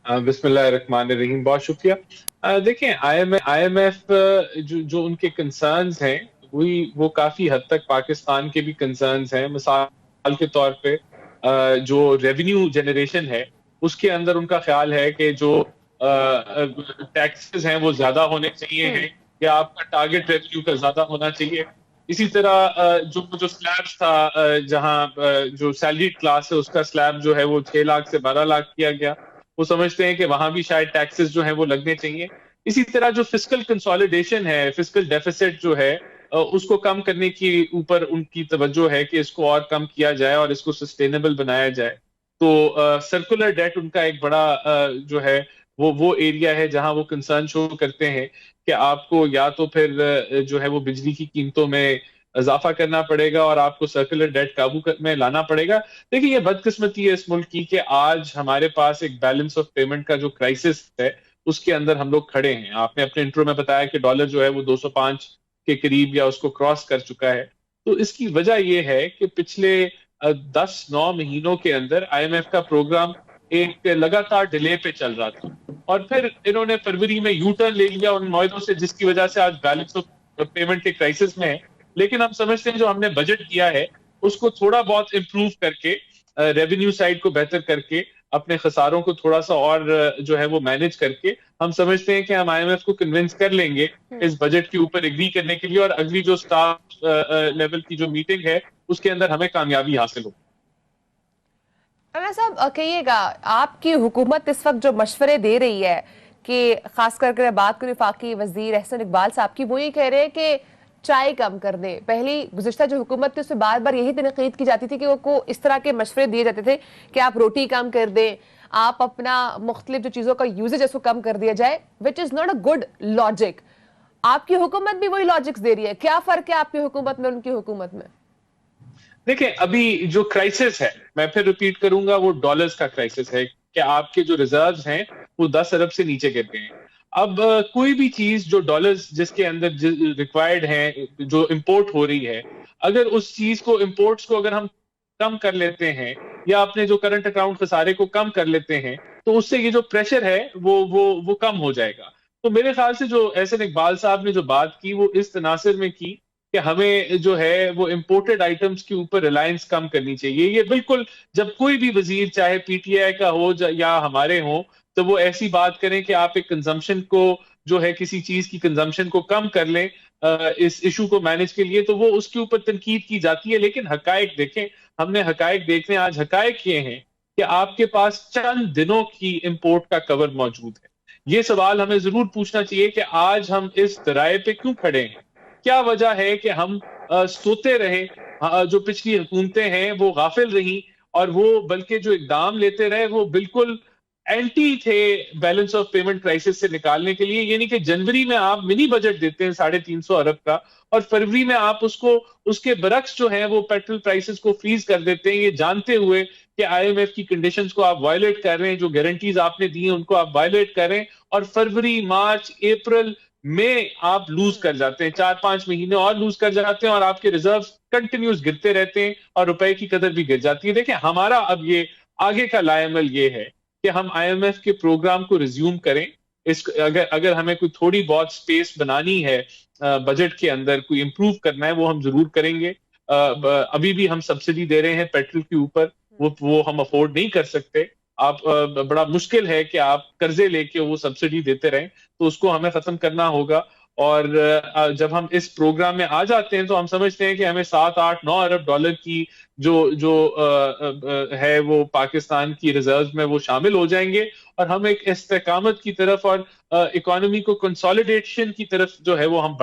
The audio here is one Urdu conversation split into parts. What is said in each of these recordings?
بسم اللہ الرحمن الرحیم، بہت شکریہ۔ دیکھیں، آئی ایم ایف جو ان کے کنسرنز ہیں، وہ کافی حد تک پاکستان کے بھی کنسرنز ہیں۔ مثال کے طور پہ جو ریونیو جنریشن ہے اس کے اندر ان کا خیال ہے کہ جو ٹیکسز ہیں وہ زیادہ ہونے چاہیے ہیں، یا آپ کا ٹارگٹ ریونیو کا زیادہ ہونا چاہیے۔ اسی طرح جو سلیب تھا، جہاں جو سیلری کلاس ہے اس کا سلیب جو ہے وہ 6 لاکھ سے 12 لاکھ کیا گیا، وہ سمجھتے ہیں کہ وہاں بھی شاید ٹیکسز جو ہیں وہ لگنے چاہیے۔ اسی طرح جو فسکل کنسولیڈیشن ہے، فسکل ڈیفیسٹ جو ہے، اس کو کم کرنے کی اوپر ان کی توجہ ہے کہ اس کو اور کم کیا جائے اور اس کو سسٹینیبل بنایا جائے۔ تو سرکولر ڈیٹ ان کا ایک بڑا جو ہے وہ ایریا ہے جہاں وہ کنسرن شو کرتے ہیں کہ آپ کو یا تو پھر جو ہے وہ بجلی کی قیمتوں میں اضافہ کرنا پڑے گا اور آپ کو سرکولر ڈیٹ قابو میں لانا پڑے گا۔ دیکھیے، یہ بدقسمتی ہے اس ملک کی کہ آج ہمارے پاس ایک بیلنس آف پیمنٹ کا جو کرائسس ہے اس کے اندر ہم لوگ کھڑے ہیں۔ آپ نے اپنے انٹرو میں بتایا کہ ڈالر جو ہے وہ 205 کے قریب یا اس کو کراس کر چکا ہے۔ تو اس کی وجہ یہ ہے کہ پچھلے 10-9 مہینوں کے اندر آئی ایم ایف کا پروگرام ایک لگاتار ڈیلے پہ چل رہا تھا، اور پھر انہوں نے فروری میں یو ٹرن لے لیا ان معاہدوں سے، جس کی وجہ سے آج بیلنس آف پیمنٹ کے کرائسس میں ہے۔ لیکن ہم سمجھتے ہیں جو ہم نے بجٹ کیا ہے اس کو تھوڑا بہت امپروو کر کے، ریونیو سائڈ کو بہتر کر کے، اپنے خساروں کو تھوڑا سا اور جو ہے وہ مینج کر کے، ہم سمجھتے ہیں کہ ہم آئی ایم ایف کو کنونس کر لیں گے اس بجٹ کے اوپر ایگری کرنے کے لیے، اور اگلی جو سٹاف لیول کی جو میٹنگ ہے اس کے اندر ہمیں کامیابی حاصل ہو۔ رانا صاحب کہیے گا، آپ کی حکومت اس وقت جو مشورے دے رہی ہے کہ خاص کر کے بات کریں وفاقی وزیر احسن اقبال صاحب کی، وہ یہ کہہ رہے ہیں کہ چائے کم کر دیں۔ پہلی گزشتہ جو حکومت تھی اس میں بار بار یہی تنقید کی جاتی تھی کہ وہ کو اس طرح کے مشورے دیے جاتے تھے کہ آپ روٹی کم کر دیں، آپ اپنا مختلف جو چیزوں کا یوزیج اس کو کم کر دیا جائے، which is not a good logic. آپ کی حکومت بھی وہی لاجکس دے رہی ہے، کیا فرق ہے آپ کی حکومت میں ان کی حکومت میں؟ دیکھیں، ابھی جو کرائسس ہے، میں پھر ریپیٹ کروں گا، وہ ڈالرز کا کرائسس ہے کہ آپ کے جو ریزروز ہیں وہ 10 ارب سے نیچے گر گئے ہیں۔ اب کوئی بھی چیز جو ڈالرز جس کے اندر ریکوائرڈ ہے، جو امپورٹ ہو رہی ہے، اگر اس چیز کو، امپورٹس کو اگر ہم کم کر لیتے ہیں یا اپنے جو کرنٹ اکاؤنٹ خسارے کو کم کر لیتے ہیں، تو اس سے یہ جو پریشر ہے وہ کم ہو جائے گا۔ تو میرے خیال سے جو احسن اقبال صاحب نے جو بات کی وہ اس تناظر میں کی کہ ہمیں جو ہے وہ امپورٹڈ آئٹمس کے اوپر ریلائنس کم کرنی چاہیے۔ یہ بالکل، جب کوئی بھی وزیر چاہے پی ٹی آئی کا ہو یا ہمارے ہوں، تو وہ ایسی بات کریں کہ آپ ایک کنزمپشن کو جو ہے کسی چیز کی کنزمپشن کو کم کر لیں اس ایشو کو مینج کے لیے، تو وہ اس کے اوپر تنقید کی جاتی ہے۔ لیکن حقائق دیکھیں، ہم نے حقائق دیکھنے، آج حقائق یہ ہیں کہ آپ کے پاس چند دنوں کی امپورٹ کا کور موجود ہے۔ یہ سوال ہمیں ضرور پوچھنا چاہیے کہ آج ہم اس درائے پہ کیوں کھڑے ہیں؟ کیا وجہ ہے کہ ہم سوتے رہے؟ جو پچھلی حکومتیں ہیں وہ غافل رہیں، اور وہ بلکہ جو اقدام لیتے رہے وہ بالکل اینٹی تھے بیلنس آف پیمنٹ کرائسس سے نکالنے کے لیے۔ یعنی کہ جنوری میں آپ منی بجٹ دیتے ہیں 350 ارب کا، اور فروری میں آپ اس کے برعکس جو ہیں وہ پیٹرول پرائسز کو فریز کر دیتے ہیں، یہ جانتے ہوئے کہ آئی ایم ایف کی کنڈیشنز کو آپ وائلیٹ کر رہے ہیں، جو گارنٹیز آپ نے دی ہیں ان کو آپ وائلیٹ کر رہے ہیں، اور فروری، مارچ، اپریل میں آپ لوز کر جاتے ہیں، 4-5 مہینے اور لوز کر جاتے ہیں، اور آپ کے ریزرو کنٹینیوز گرتے رہتے ہیں اور روپے کی قدر بھی گر جاتی ہے۔ دیکھیں، ہمارا اب یہ آگے کا لائے عمل یہ ہے کہ ہم آئی ایم ایف کے پروگرام کو ریزیوم کریں۔ اگر ہمیں کوئی تھوڑی بہت سپیس بنانی ہے بجٹ کے اندر، کوئی امپروو کرنا ہے، وہ ہم ضرور کریں گے۔ ابھی بھی ہم سبسڈی دے رہے ہیں پیٹرول کے اوپر، وہ ہم افورڈ نہیں کر سکتے۔ آپ بڑا مشکل ہے کہ آپ قرضے لے کے وہ سبسڈی دیتے رہیں، تو اس کو ہمیں ختم کرنا ہوگا۔ اور جب ہم اس پروگرام میں آ جاتے ہیں تو ہم سمجھتے ہیں کہ ہمیں 7-8-9 ارب ڈالر کی جو ہے وہ پاکستان کی ریزروز میں وہ شامل ہو جائیں گے، اور ہم ایک استحکامت کی طرف اور اکانومی کو کنسولیڈیشن کی طرف جو ہے وہ ہم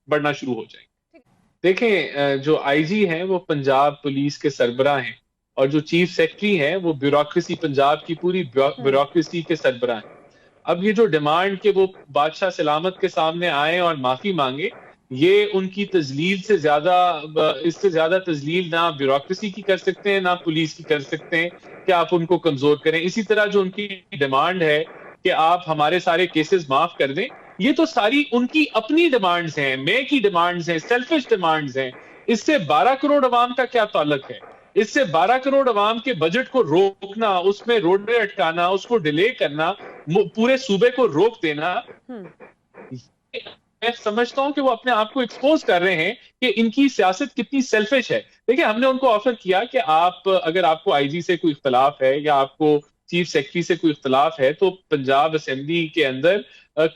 بڑھنا شروع ہو جائیں گے۔ دیکھیں، جو آئی جی ہیں وہ پنجاب پولیس کے سربراہ ہیں، اور جو چیف سیکرٹری ہیں وہ بیوروکریسی، پنجاب کی پوری بیوروکریسی کے سربراہ ہیں۔ اب یہ جو ڈیمانڈ کہ وہ بادشاہ سلامت کے سامنے آئیں اور معافی مانگے، یہ ان کی تذلیل سے زیادہ، اس سے زیادہ تذلیل نہ بیوروکریسی کی کر سکتے ہیں، نہ پولیس کی کر سکتے ہیں کہ آپ ان کو کمزور کریں۔ اسی طرح جو ان کی ڈیمانڈ ہے کہ آپ ہمارے سارے کیسز معاف کر دیں، یہ تو ساری ان کی اپنی ڈیمانڈز ہیں، میں کی ڈیمانڈز ہیں، سیلفش ڈیمانڈز ہیں۔ اس سے 12 کروڑ عوام کا کیا تعلق ہے؟ اس سے 12 کروڑ عوام کے بجٹ کو روکنا، اس میں روڈ اٹکانا، اس کو ڈیلے کرنا، پورے صوبے کو روک دینا، میں سمجھتا ہوں کہ وہ اپنے آپ کو ایکسپوز کر رہے ہیں کہ ان کی سیاست کتنی سیلفش ہے. دیکھیں ہم نے ان کو آفر کیا کہ اگر آپ کو آئی جی سے کوئی اختلاف ہے یا آپ کو چیف سیکرٹری سے کوئی اختلاف ہے تو پنجاب اسمبلی کے اندر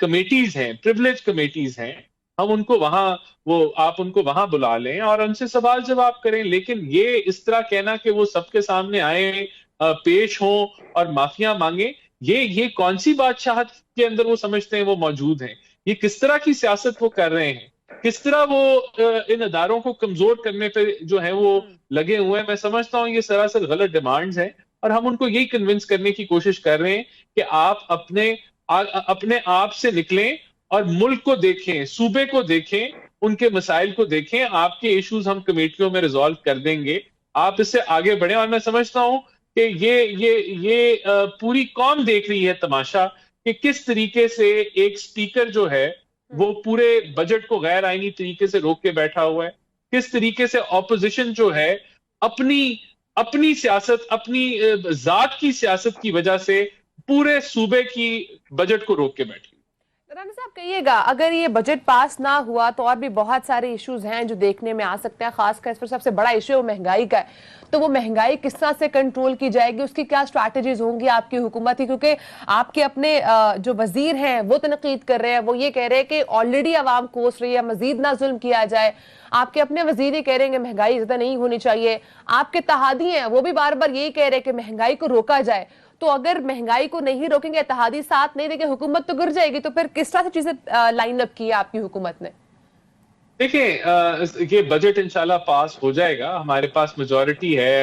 کمیٹیز ہیں، پریولیج کمیٹیز ہیں، ہم ان کو آپ ان کو وہاں بلا لیں اور ان سے سوال جواب کریں. لیکن یہ اس طرح کہنا کہ وہ سب کے سامنے آئیں، پیش ہوں اور معافیاں مانگیں، یہ کون سی بادشاہت کے اندر وہ سمجھتے ہیں وہ موجود ہیں؟ یہ کس طرح کی سیاست وہ کر رہے ہیں؟ کس طرح وہ ان اداروں کو کمزور کرنے پہ جو ہے وہ لگے ہوئے ہیں؟ میں سمجھتا ہوں یہ سراسر غلط ڈیمانڈز ہیں اور ہم ان کو یہی کنونس کرنے کی کوشش کر رہے ہیں کہ آپ اپنے آپ سے نکلیں اور ملک کو دیکھیں، صوبے کو دیکھیں، ان کے مسائل کو دیکھیں. آپ کے ایشوز ہم کمیٹیوں میں ریزالو کر دیں گے، آپ اس سے آگے بڑھیں. اور میں سمجھتا ہوں کہ یہ پوری قوم دیکھ رہی ہے تماشا کہ کس طریقے سے ایک سپیکر جو ہے وہ پورے بجٹ کو غیر آئینی طریقے سے روک کے بیٹھا ہوا ہے، کس طریقے سے اپوزیشن جو ہے اپنی سیاست، اپنی ذات کی سیاست کی وجہ سے پورے صوبے کی بجٹ کو روک کے بیٹھی. رانا صاحب کہیے گا اگر یہ بجٹ پاس نہ ہوا تو اور بھی بہت سارے ایشوز ہیں جو دیکھنے میں آ سکتے ہیں، خاص کر اس پر سب سے بڑا ایشو مہنگائی کا ہے، تو وہ مہنگائی کس طرح سے کنٹرول کی جائے گی، اس کی کیا اسٹریٹجیز ہوں گی آپ کی حکومت کی؟ کیونکہ آپ کے اپنے جو وزیر ہیں وہ تنقید کر رہے ہیں، وہ یہ کہہ رہے ہیں کہ آلریڈی عوام کوس رہی ہے، مزید نہ ظلم کیا جائے. آپ کے اپنے وزیر ہی کہہ رہے ہیں کہ مہنگائی زیادہ نہیں ہونی چاہیے. آپ کے اتحادی ہیں وہ بھی بار بار یہی کہہ رہے ہیں کہ مہنگائی کو روکا جائے. تو اگر مہنگائی کو نہیں روکیں گے، اتحادی ساتھ نہیں دیں گے، حکومت تو گر جائے گی. تو پھر کس طرح سے چیزیں لائن اپ کی ہے آپ کی حکومت نے؟ دیکھیں یہ بجٹ انشاءاللہ پاس ہو جائے گا، ہمارے پاس میجورٹی ہے.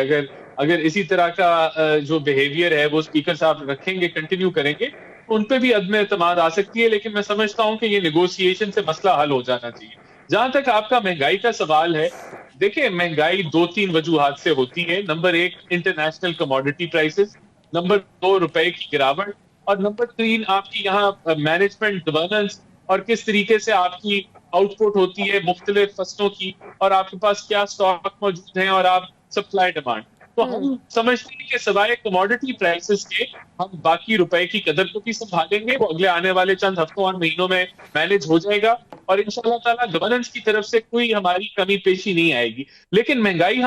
اگر اسی طرح کا جو بیہیویئر ہے وہ سپیکر صاحب رکھیں گے، کنٹینیو کریں گے، ان پہ بھی عدم اعتماد آ سکتی ہے. لیکن میں سمجھتا ہوں کہ یہ نیگوسیشن سے مسئلہ حل ہو جانا چاہیے. جہاں تک آپ کا مہنگائی کا سوال ہے، دیکھیں مہنگائی 2-3 وجوہات سے ہوتی ہے. Number 1 international commodity prices, number 2 روپے کی گراوٹ، اور نمبر 3 آپ کی یہاں مینجمنٹ گورننس اور کس طریقے سے آپ کی آؤٹ پٹ ہوتی ہے مختلف فصلوں کی، اور آپ کے پاس کیا سٹاک موجود ہیں، اور آپ سپلائی ڈیمانڈ. تو ہم سمجھتے ہیں کہ سوائے کموڈٹی پرائسز کے ہم باقی روپے کی قدر کو بھی سنبھالیں گے. وہ اگلے آنے والے چند ہفتوں اور مہینوں میں مینج ہو جائے گا اور انشاءاللہ تعالیٰ گورننس کی طرف سے کوئی ہماری کمی پیشی نہیں آئے گی. لیکن مہنگائی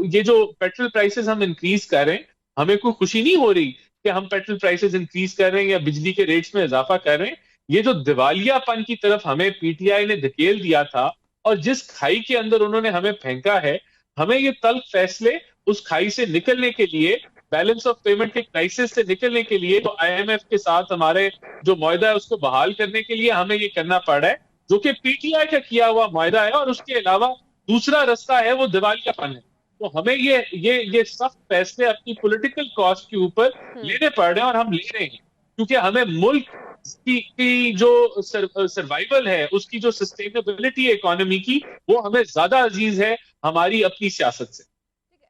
یہ جو پیٹرول پرائسز ہم انکریز کر رہے ہیں، ہمیں کوئی خوشی نہیں ہو رہی کہ ہم پیٹرول پرائسز انکریز کر رہے ہیں یا بجلی کے ریٹس میں اضافہ کر رہے ہیں. یہ جو دیوالیہ پن کی طرف ہمیں پی ٹی آئی نے دھکیل دیا تھا اور جس کھائی کے اندر انہوں نے ہمیں پھینکا ہے، ہمیں یہ تلخ فیصلے اس کھائی سے نکلنے کے لیے، بیلنس آف پیمنٹ کے کرائسس سے نکلنے کے لیے، تو آئی ایم ایف کے ساتھ ہمارے جو معاہدہ ہے اس کو بحال کرنے کے لیے ہمیں یہ کرنا پڑ رہا ہے، جو کہ پی ٹی آئی کا کیا ہوا معاہدہ ہے. اور اس کے علاوہ دوسرا رستہ ہے وہ دیوالیہ پن ہے. تو ہمیں یہ سخت فیصلے اپنی پولیٹیکل کاسٹ کے اوپر لینے پڑ رہے ہیں، اور ہم لے رہے ہیں کیونکہ ہمیں ملک کی جو سروائیول ہے، اس کی جو سسٹینیبلٹی ہے اکانومی کی، وہ ہمیں زیادہ عزیز ہے ہماری اپنی سیاست سے.